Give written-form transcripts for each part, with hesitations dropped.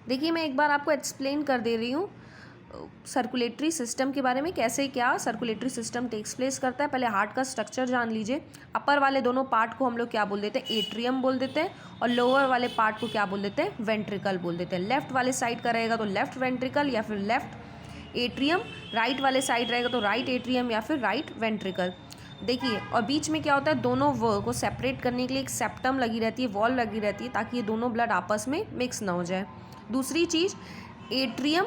देखिए मैं एक बार आपको एक्सप्लेन कर दे रही हूँ सर्कुलेटरी सिस्टम के बारे में, कैसे क्या सर्कुलेटरी सिस्टम टेक्स प्लेस करता है। पहले हार्ट का स्ट्रक्चर जान लीजिए। अपर वाले दोनों पार्ट को हम लोग क्या बोल देते हैं, एट्रियम बोल देते हैं, और लोअर वाले पार्ट को क्या बोल देते हैं, वेंट्रिकल बोल देते हैं। लेफ्ट वाले साइड का रहेगा तो लेफ्ट वेंट्रिकल या फिर लेफ्ट एट्रियम, राइट वाले साइड रहेगा तो राइट एट्रियम या फिर राइट वेंट्रिकल। देखिए, और बीच में क्या होता है, दोनों को सेपरेट करने के लिए एक सेप्टम लगी रहती है, वॉल लगी रहती है, ताकि ये दोनों ब्लड आपस में मिक्स ना हो जाए। दूसरी चीज़, एट्रियम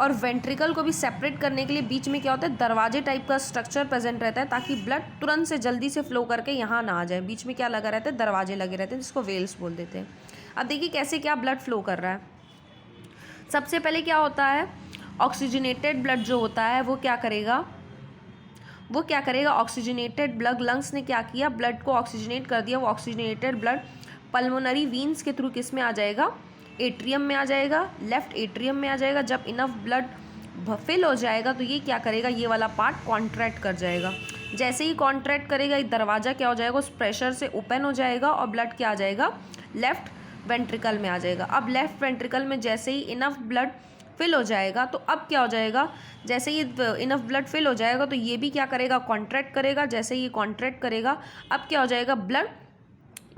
और वेंट्रिकल को भी सेपरेट करने के लिए बीच में क्या होता है, दरवाजे टाइप का स्ट्रक्चर प्रेजेंट रहता है, ताकि ब्लड तुरंत से जल्दी से फ्लो करके यहाँ ना आ जाए। बीच में क्या लगा रहता है, दरवाजे लगे रहते हैं, जिसको वेल्स बोल देते हैं। अब देखिए कैसे क्या ब्लड फ्लो कर रहा है। सबसे पहले क्या होता है, ऑक्सीजनेटेड ब्लड जो होता है वो क्या करेगा, ऑक्सीजनेटेड ब्लड, लंग्स ने क्या किया, ब्लड को ऑक्सीजनेट कर दिया। वो ऑक्सीजनेटेड ब्लड पल्मोनरी वीन्स के थ्रू किस में आ जाएगा, एट्रियम में आ जाएगा, लेफ्ट एट्रियम में आ जाएगा। जब इनफ ब्लड फिल हो जाएगा तो ये क्या करेगा, ये वाला पार्ट कॉन्ट्रैक्ट कर जाएगा। जैसे ही कॉन्ट्रैक्ट करेगा, ये दरवाज़ा क्या हो जाएगा, उस प्रेशर से ओपन हो जाएगा और ब्लड क्या आ जाएगा, लेफ्ट वेंट्रिकल में आ जाएगा। अब लेफ्ट वेंट्रिकल में जैसे ही इनफ ब्लड फिल हो जाएगा तो अब क्या हो जाएगा, जैसे ही इनफ ब्लड फिल हो जाएगा तो ये भी क्या करेगा, कॉन्ट्रैक्ट करेगा। जैसे ही कॉन्ट्रैक्ट करेगा, अब क्या हो जाएगा, ब्लड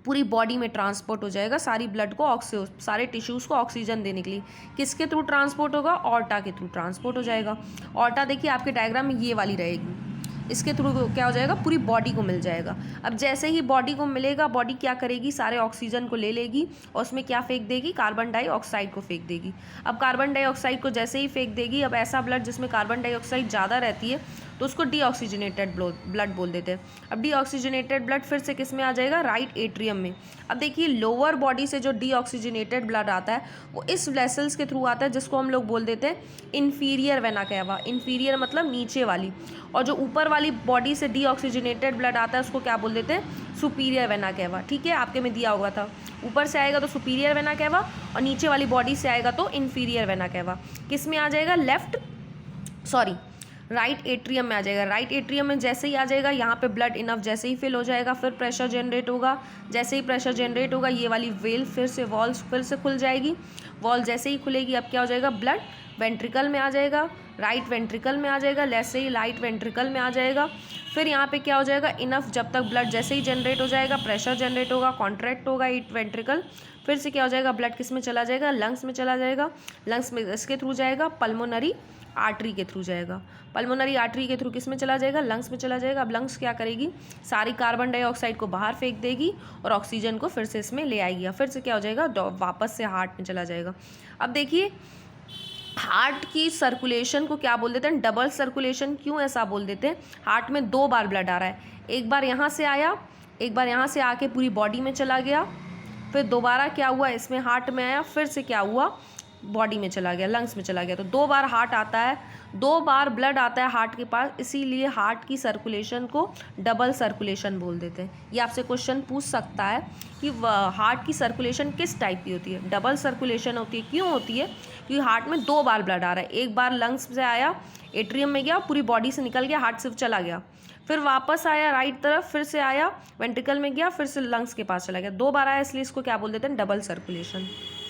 पूरी बॉडी में ट्रांसपोर्ट हो जाएगा। सारी ब्लड को सारे टिश्यूज़ को ऑक्सीजन देने के लिए किसके थ्रू ट्रांसपोर्ट होगा, ऑर्टा के थ्रू ट्रांसपोर्ट हो जाएगा। ऑर्टा देखिए आपके डायग्राम में ये वाली रहेगी, इसके थ्रू क्या हो जाएगा, पूरी बॉडी को मिल जाएगा। अब जैसे ही बॉडी को मिलेगा, बॉडी क्या करेगी, सारे ऑक्सीजन को ले लेगी और उसमें क्या फेंक देगी, कार्बन डाइऑक्साइड को फेंक देगी। अब कार्बन डाइऑक्साइड को जैसे ही फेंक देगी, अब ऐसा ब्लड जिसमें कार्बन डाइऑक्साइड ज़्यादा रहती है तो उसको डीऑक्सीजनेटेड ब्लड बोल देते हैं। अब डीऑक्सीजनेटेड ब्लड फिर से किस में आ जाएगा, राइट एट्रियम में। अब देखिए, लोअर बॉडी से जो डीऑक्सीजनेटेड ब्लड आता है वो इस वेसल्स के थ्रू आता है, जिसको हम लोग बोल देते हैं इन्फीरियर वेना कैवा। इन्फीरियर मतलब नीचे वाली। और जो ऊपर वाली बॉडी से डीऑक्सीजनेटेड ब्लड आता है उसको क्या बोल देते हैं, सुपीरियर वेना कैवा। ठीक है, आपके में दिया हुआ था, ऊपर से आएगा तो सुपीरियर वेना कैवा और नीचे वाली बॉडी से आएगा तो इन्फीरियर वेना कैवा। किस में आ जाएगा, राइट एट्रियम में आ जाएगा। राइट एट्रियम में जैसे ही आ जाएगा, यहाँ पे ब्लड इनफ जैसे ही फिल हो जाएगा, फिर प्रेशर जनरेट होगा। जैसे ही प्रेशर जनरेट होगा, ये वाली वेल फिर से वॉल्स फिर से खुल जाएगी। वॉल जैसे ही खुलेगी, अब क्या हो जाएगा, ब्लड वेंट्रिकल में आ जाएगा, राइट वेंट्रिकल में आ जाएगा। जैसे ही राइट वेंट्रिकल में आ जाएगा, फिर यहाँ पे क्या हो जाएगा, इनफ जब तक ब्लड जैसे ही जनरेट हो जाएगा, प्रेशर जनरेट होगा, कॉन्ट्रैक्ट होगा इट वेंट्रिकल, फिर से क्या हो जाएगा, ब्लड किस में चला जाएगा, लंग्स में चला जाएगा। लंग्स में इसके थ्रू जाएगा, पल्मोनरी आर्टरी के थ्रू जाएगा। पल्मोनरी आर्टरी के थ्रू किस में चला जाएगा, लंग्स में चला जाएगा। अब लंग्स क्या करेगी, सारी कार्बन डाइऑक्साइड को बाहर फेंक देगी और ऑक्सीजन को फिर से इसमें ले आएगी। फिर से क्या हो जाएगा, वापस से हार्ट में चला जाएगा। अब देखिए, हार्ट की सर्कुलेशन को क्या बोल देते हैं, डबल सर्कुलेशन। क्यों ऐसा बोल देते हैं, हार्ट में 2 बार ब्लड आ रहा है, एक बार यहाँ से आया, एक बार यहाँ से आके पूरी बॉडी में चला गया, फिर दोबारा क्या हुआ, इसमें हार्ट में आया, फिर से क्या हुआ, बॉडी में चला गया, लंग्स में चला गया। तो 2 बार हार्ट आता है, 2 बार ब्लड आता है हार्ट के पास, इसीलिए हार्ट की सर्कुलेशन को डबल सर्कुलेशन बोल देते हैं। ये आपसे क्वेश्चन पूछ सकता है कि हार्ट की सर्कुलेशन किस टाइप की होती है, डबल सर्कुलेशन होती है। क्यों होती है, क्योंकि हार्ट में 2 बार ब्लड आ रहा है, एक बार लंग्स से आया, एट्रियम में गया, पूरी बॉडी से निकल गया, हार्ट से चला गया, फिर वापस आया राइट तरफ, फिर से आया वेंट्रिकल में गया, फिर से लंग्स के पास चला गया। 2 बार आया, इसलिए इसको क्या बोल देते हैं, डबल सर्कुलेशन।